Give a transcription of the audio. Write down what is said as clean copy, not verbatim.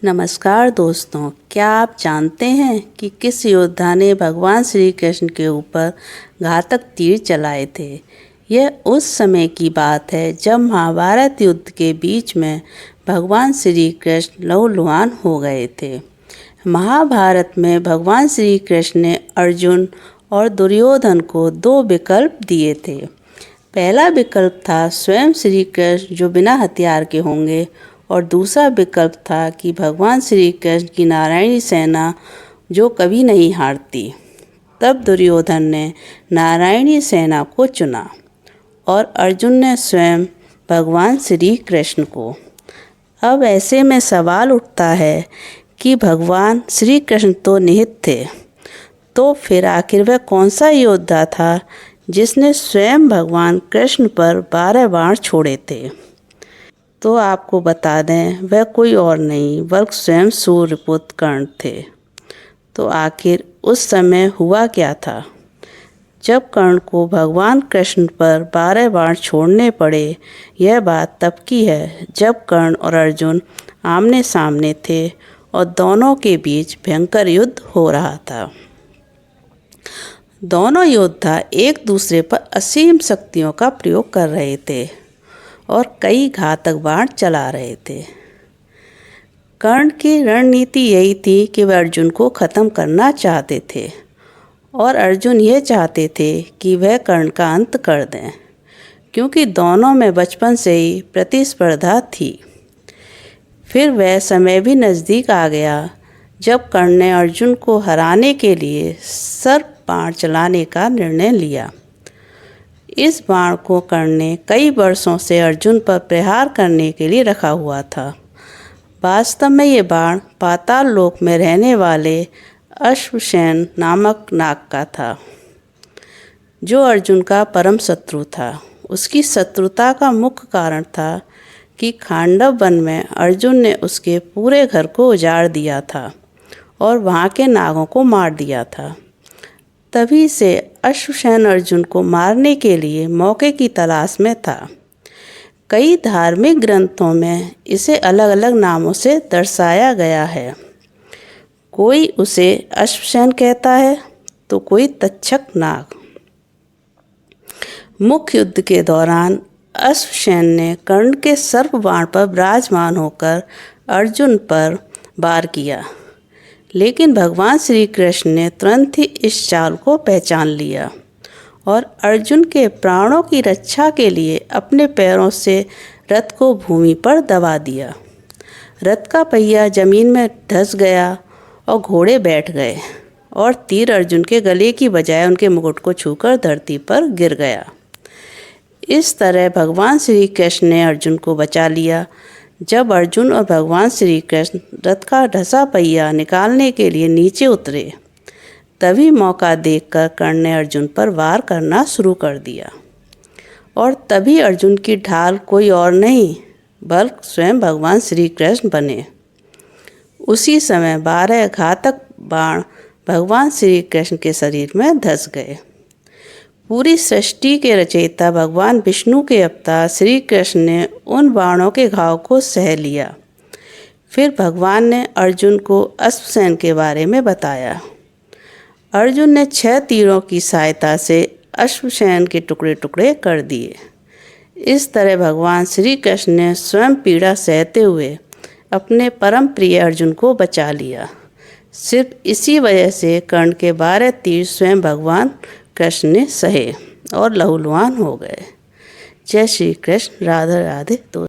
नमस्कार दोस्तों, क्या आप जानते हैं कि किस योद्धा ने भगवान श्री कृष्ण के ऊपर घातक तीर चलाए थे। यह उस समय की बात है जब महाभारत युद्ध के बीच में भगवान श्री कृष्ण लहूलुहान हो गए थे। महाभारत में भगवान श्री कृष्ण ने अर्जुन और दुर्योधन को दो विकल्प दिए थे। पहला विकल्प था स्वयं श्री कृष्ण जो बिना हथियार के होंगे, और दूसरा विकल्प था कि भगवान श्री कृष्ण की नारायणी सेना जो कभी नहीं हारती। तब दुर्योधन ने नारायणी सेना को चुना और अर्जुन ने स्वयं भगवान श्री कृष्ण को। अब ऐसे में सवाल उठता है कि भगवान श्री कृष्ण तो निहित थे, तो फिर आखिर वह कौन सा योद्धा था जिसने स्वयं भगवान कृष्ण पर 12 बाण छोड़े थे। तो आपको बता दें, वह कोई और नहीं बल्कि स्वयं सूर्यपुत्र कर्ण थे। तो आखिर उस समय हुआ क्या था जब कर्ण को भगवान कृष्ण पर 12 बाण छोड़ने पड़े। यह बात तब की है जब कर्ण और अर्जुन आमने सामने थे और दोनों के बीच भयंकर युद्ध हो रहा था। दोनों योद्धा एक दूसरे पर असीम शक्तियों का प्रयोग कर रहे थे और कई घातक बाण चला रहे थे। कर्ण की रणनीति यही थी कि वह अर्जुन को ख़त्म करना चाहते थे और अर्जुन ये चाहते थे कि वह कर्ण का अंत कर दें, क्योंकि दोनों में बचपन से ही प्रतिस्पर्धा थी। फिर वह समय भी नज़दीक आ गया जब कर्ण ने अर्जुन को हराने के लिए सर्प बाण चलाने का निर्णय लिया। इस बाण को कर्ण ने कई वर्षों से अर्जुन पर प्रहार करने के लिए रखा हुआ था। वास्तव में ये बाण पाताल लोक में रहने वाले अश्वसेन नामक नाग का था, जो अर्जुन का परम शत्रु था। उसकी शत्रुता का मुख्य कारण था कि खांडव वन में अर्जुन ने उसके पूरे घर को उजाड़ दिया था और वहाँ के नागों को मार दिया था। तभी से अश्वसेन अर्जुन को मारने के लिए मौके की तलाश में था। कई धार्मिक ग्रंथों में इसे अलग अलग नामों से दर्शाया गया है। कोई उसे अश्वसेन कहता है तो कोई तक्षक नाग। मुख्य युद्ध के दौरान अश्वसेन ने कर्ण के सर्प बाण पर विराजमान होकर अर्जुन पर वार किया, लेकिन भगवान श्री कृष्ण ने तुरंत ही इस चाल को पहचान लिया और अर्जुन के प्राणों की रक्षा के लिए अपने पैरों से रथ को भूमि पर दबा दिया। रथ का पहिया जमीन में धंस गया और घोड़े बैठ गए और तीर अर्जुन के गले की बजाय उनके मुकुट को छूकर धरती पर गिर गया। इस तरह भगवान श्री कृष्ण ने अर्जुन को बचा लिया। जब अर्जुन और भगवान श्री कृष्ण रथ का ढसा पहिया निकालने के लिए नीचे उतरे, तभी मौका देखकर कर्ण ने अर्जुन पर वार करना शुरू कर दिया और तभी अर्जुन की ढाल कोई और नहीं बल्कि स्वयं भगवान श्री कृष्ण बने। उसी समय 12 घातक बाण भगवान श्री कृष्ण के शरीर में धंस गए। पूरी सृष्टि के रचयिता भगवान विष्णु के अवतार श्री कृष्ण ने उन बाणों के घाव को सह लिया। फिर भगवान ने अर्जुन को अश्वसेन के बारे में बताया। अर्जुन ने 6 तीरों की सहायता से अश्वसेन के टुकड़े टुकड़े कर दिए। इस तरह भगवान श्री कृष्ण ने स्वयं पीड़ा सहते हुए अपने परम प्रिय अर्जुन को बचा लिया। सिर्फ इसी वजह से कर्ण के 12 तीर स्वयं भगवान कृष्ण ने सहे और लहूलुहान हो गए। जय श्री कृष्ण। राधे राधे।